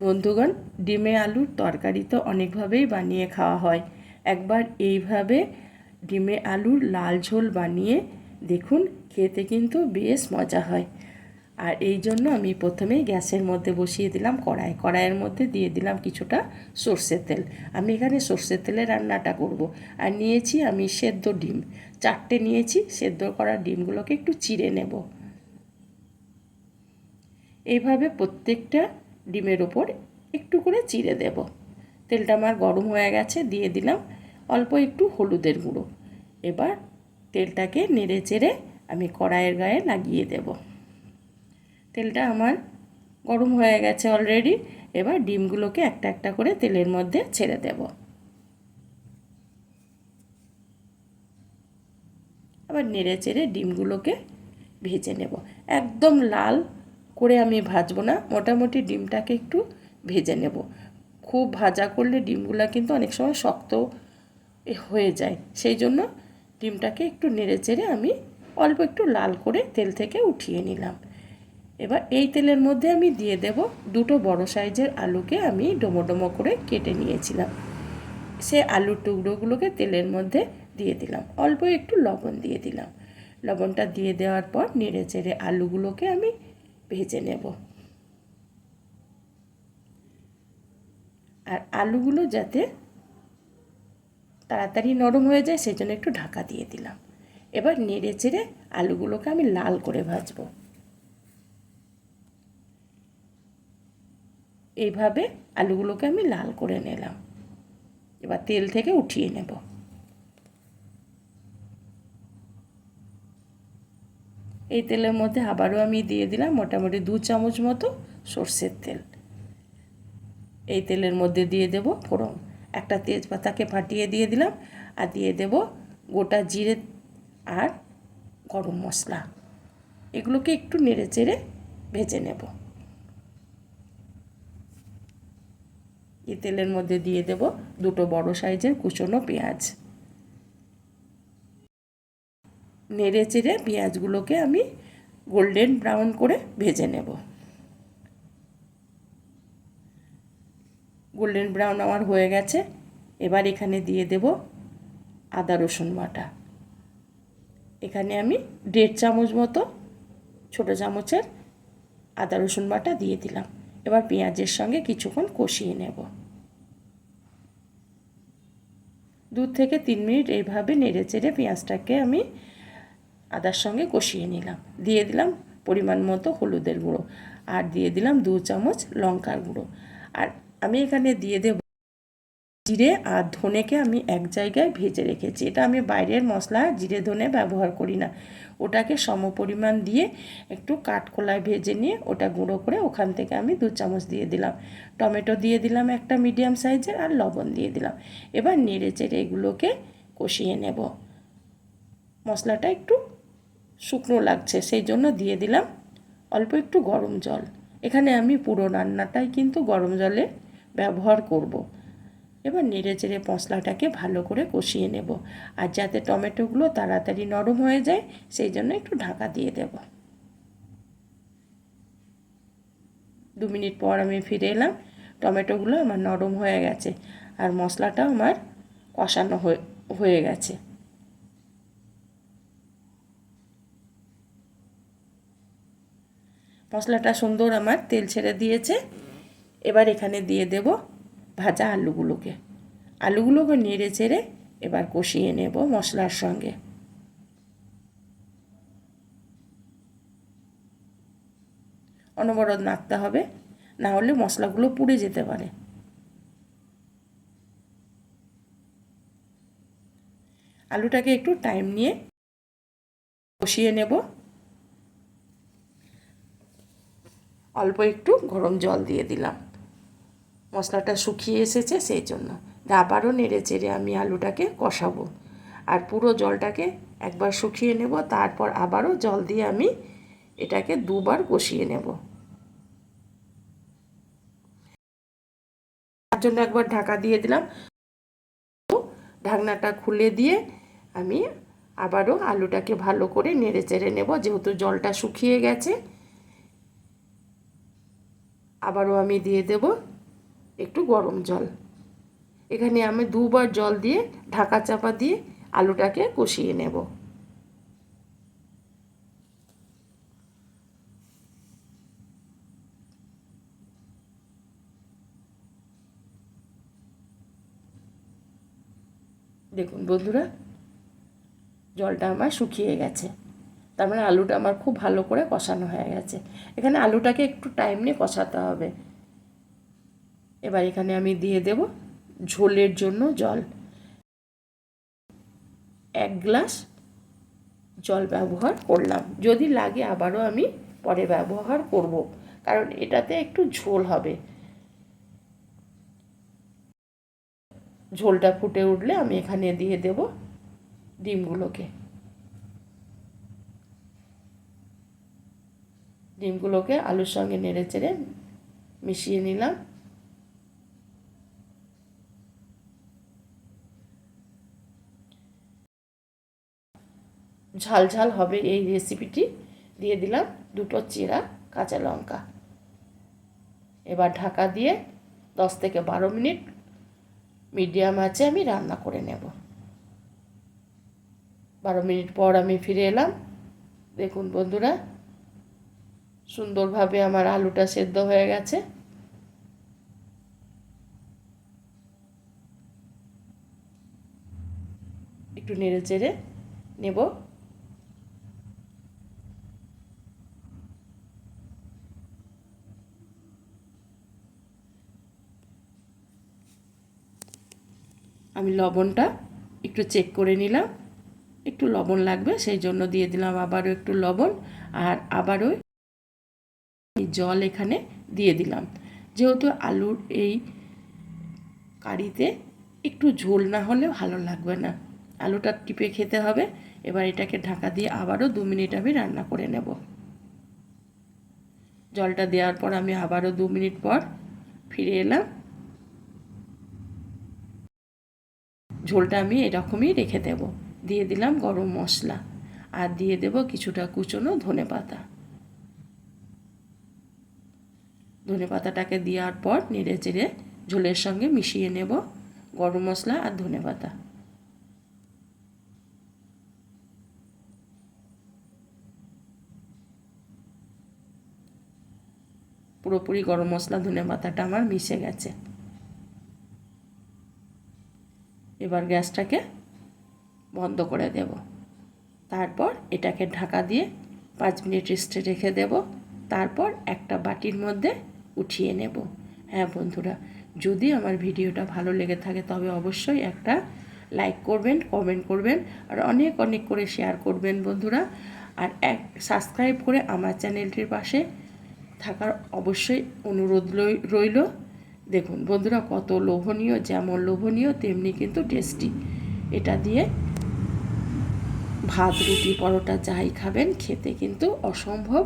বন্ধুগণ, ডিমে আলুর তরকারি তো অনেকভাবেই বানিয়ে খাওয়া হয়। একবার এইভাবে ডিমে আলুর লাল ঝোল বানিয়ে দেখুন, খেতে কিন্তু বেশ মজা হয়। আর এই জন্য আমি প্রথমেই গ্যাসের মধ্যে বসিয়ে দিলাম কড়াইয়ের মধ্যে দিয়ে দিলাম কিছুটা সর্ষের তেল। আমি এখানে সর্ষের তেলে রান্নাটা করব। আর নিয়েছি আমি সেদ্ধ ডিম, 4টে নিয়েছি। সেদ্ধ করা ডিমগুলোকে একটু চিড়ে নেব। এইভাবে প্রত্যেকটা ডিমের ওপর একটু করে চিড়ে দেব। তেলটা আমার গরম হয়ে গেছে, দিয়ে দিলাম অল্প একটু হলুদের গুঁড়ো। এবার তেলটাকে নেড়ে চেড়ে আমি কড়াইয়ের গায়ে লাগিয়ে দেব। তেলটা আমার গরম হয়ে গেছে অলরেডি। এবার ডিমগুলোকে একটা একটা করে তেলের মধ্যে ছেড়ে দেব। আবার নেড়ে চেড়ে ডিমগুলোকে ভেজে নেব। একদম লাল করে আমি ভাজবো না, মোটামুটি ডিমটাকে একটু ভেজে নেব। খুব ভাজা করলে ডিমগুলো কিন্তু অনেক সময় শক্ত হয়ে যায়, সেই জন্য ডিমটাকে একটু নেড়ে চেড়ে আমি অল্প একটু লাল করে তেল থেকে উঠিয়ে নিলাম। এবার এই তেলের মধ্যে আমি দিয়ে দেব দুটো বড় সাইজের আলুকে আমি ডোমো ডোমো করে কেটে নিয়েছিলাম। সে আলুর টুকরোগুলোকে তেলের মধ্যে দিয়ে দিলাম, অল্প একটু লবণ দিয়ে দিলাম। লবণটা দিয়ে দেওয়ার পর নেড়ে চেড়ে আলুগুলোকে আমি ভেজে নেব। আর আলুগুলো যাতে তাড়াতাড়ি নরম হয়ে যায় সেই জন্য একটু ঢাকা দিয়ে দিলাম। এবার নেড়ে চেড়ে আলুগুলোকে আমি লাল করে ভাজবো। এইভাবে আলুগুলোকে আমি লাল করে নিলাম। এবার তেল থেকে উঠিয়ে নেব। এই তেলের মধ্যে আবারও আমি দিয়ে দিলাম মোটামুটি 2 চামচ মতো সর্ষের তেল। এই তেলের মধ্যে দিয়ে দেব ফোড়ন। একটা তেজপাতাকে ফাটিয়ে দিয়ে দিলাম, আর দিয়ে দেব গোটা জিরে আর গরম মশলা। এগুলোকে একটু নেড়ে চেড়ে ভেজে নেব। এই তেলের মধ্যে দিয়ে দেব দুটো বড় সাইজের কুচনো পেঁয়াজ। নেড়ে চেড়ে পেঁয়াজগুলোকে আমি গোল্ডেন ব্রাউন করে ভেজে নেব। গোল্ডেন ব্রাউন আমার হয়ে গেছে। এবার এখানে দিয়ে দেব আদা রসুন বাটা। এখানে আমি 1.5 চামচ মতো ছোটো চামচের আদা রসুন বাটা দিয়ে দিলাম। এবার পেঁয়াজের সঙ্গে কিছুক্ষণ কষিয়ে নেব। 2 থেকে 3 মিনিট এইভাবে নেড়ে চেড়ে পেঁয়াজটাকে আমি আদার সঙ্গে কষিয়ে নিলাম। দিয়ে দিলাম পরিমাণ মতো হলুদের গুঁড়ো, আর দিয়ে দিলাম 2 চামচ লঙ্কার গুঁড়ো। আর আমি এখানে দিয়ে দেব জিরে আর ধনেকে আমি এক জায়গায় ভেজে রেখেছি। এটা আমি বাইরের মশলা জিরে ধনে ব্যবহার করি না। ওটাকে সমপরিমাণ দিয়ে একটু কাঠখোলায় ভেজে নিয়ে ওটা গুঁড়ো করে ওখান থেকে আমি 2 চামচ দিয়ে দিলাম। টমেটো দিয়ে দিলাম একটা মিডিয়াম সাইজের, আর লবণ দিয়ে দিলাম। এবার নেড়ে চেড়ে এগুলোকে কষিয়ে নেব। মশলাটা একটু শুকনো লাগছে সেই জন্য দিয়ে দিলাম অল্প একটু গরম জল। এখানে আমি পুরো রান্নাটাই কিন্তু গরম জলে ব্যবহার করব। এবার নেড়ে চেড়ে মশলাটাকে ভালো করে কষিয়ে নেব। আর যাতে টমেটোগুলো তাড়াতাড়ি নরম হয়ে যায় সেই জন্য একটু ঢাকা দিয়ে দেব। 2 মিনিট পর আমি ফিরে এলাম। টমেটোগুলো আমার নরম হয়ে গেছে, আর মশলাটাও আমার কষানো হয়ে গেছে। মশলাটা সুন্দর আমার তেল ছেড়ে দিয়েছে। এবার এখানে দিয়ে দেব ভাজা আলুগুলোকে নেড়ে চেড়ে এবার কষিয়ে নেব মশলার সঙ্গে। অনবরত নাড়তে হবে, না হলে মশলাগুলো পুড়ে যেতে পারে। আলুটাকে একটু টাইম নিয়ে কষিয়ে নেব। অল্প একটু গরম জল দিয়ে দিলাম, মশলাটা শুকিয়ে এসেছে সেই জন্য। আবারও নেড়ে চেড়ে আমি আলুটাকে কষাবো। আর পুরো জলটাকে একবার শুকিয়ে নেব, তারপর আবারও জল দিয়ে আমি এটাকে 2 বার কষিয়ে নেব। তার জন্য একবার ঢাকা দিয়ে দিলাম। ঢাকনাটা খুলে দিয়ে আমি আবারও আলুটাকে ভালো করে নেড়ে চেড়ে নেব, যেহেতু জলটা শুকিয়ে গেছে। আবারও আমি দিয়ে দেব একটু গরম জল। এখানে আমি দুবার জল দিয়ে ঢাকা চাপা দিয়ে আলুটাকে কষিয়ে নেব। দেখুন বন্ধুরা, জলটা আমার শুকিয়ে গেছে, তার মানে আলুটা আমার খুব ভালো করে কষানো হয়ে গেছে। এখানে আলুটাকে একটু টাইম নিয়ে কষাতে হবে। এবার এখানে আমি দিয়ে দেব ঝোলের জন্য জল। 1 গ্লাস জল ব্যবহার করলাম, যদি লাগে আবারও আমি পরে ব্যবহার করব, কারণ এটাতে একটু ঝোল হবে। ঝোলটা ফুটে উঠলে আমি এখানে দিয়ে দেব ডিমগুলোকে আলুর সঙ্গে নেড়ে চেড়ে মিশিয়ে নিলাম। ঝাল ঝাল হবে এই রেসিপিটি। দিয়ে দিলাম 2টো চেরা কাঁচা লঙ্কা। এবার ঢাকা দিয়ে 10 থেকে 12 মিনিট মিডিয়াম আঁচে আমি রান্না করে নেব। 12 মিনিট পর আমি ফিরে এলাম। দেখুন বন্ধুরা, সুন্দরভাবে আমার আলুটা সেদ্ধ হয়ে গেছে। একটু নেড়ে চেড়ে নেব। আমি লবণটা একটু চেক করে নিলাম, একটু লবণ লাগবে সেই জন্য দিয়ে দিলাম আবারও একটু লবণ। আর আবারও জল এখানে দিয়ে দিলাম, যেহেতু আলুর এই কারিতে একটু ঝোল না হলে ভালো লাগবে না, আলুটা টিপে খেতে হবে। এবার এটাকে ঢাকা দিয়ে আবারও 2 মিনিট আমি রান্না করে নেব। জলটা দেওয়ার পর আমি আবারও 2 মিনিট পর ফিরে এলাম। ঝোলটা আমি এরকমই রেখে দেব। দিয়ে দিলাম গরম মশলা আর দিয়ে দেব কিছুটা কুচনো ধনেপাতা। ধনেপাতাটাকে দেওয়ার পর নেড়ে চেড়ে ঝোলের সঙ্গে মিশিয়ে নেব গরম মশলা আর ধনেপাতা। পুরোপুরি গরম মশলা ধনেপাতাটা আমার মিশে গেছে। এবার গ্যাসটাকে বন্ধ করে দেব। তারপর এটাকে ঢাকা দিয়ে 5 মিনিট রেস্টে রেখে দেব। তারপর একটা বাটির মধ্যে উঠিয়ে নেব। হ্যাঁ বন্ধুরা, যদি আমার ভিডিওটা ভালো লেগে থাকে তবে অবশ্যই একটা লাইক করবেন, কমেন্ট করবেন আর অনেক অনেক করে শেয়ার করবেন বন্ধুরা। আর সাবস্ক্রাইব করে আমার চ্যানেলটির পাশে থাকার অবশ্যই অনুরোধ রইল। দেখুন বন্ধুরা, কত লোভনীয়, যেমন লোভনীয় তেমনি কিন্তু টেস্টি। এটা দিয়ে ভাত, রুটি, পরোটা যাই খাবেন খেতে কিন্তু অসম্ভব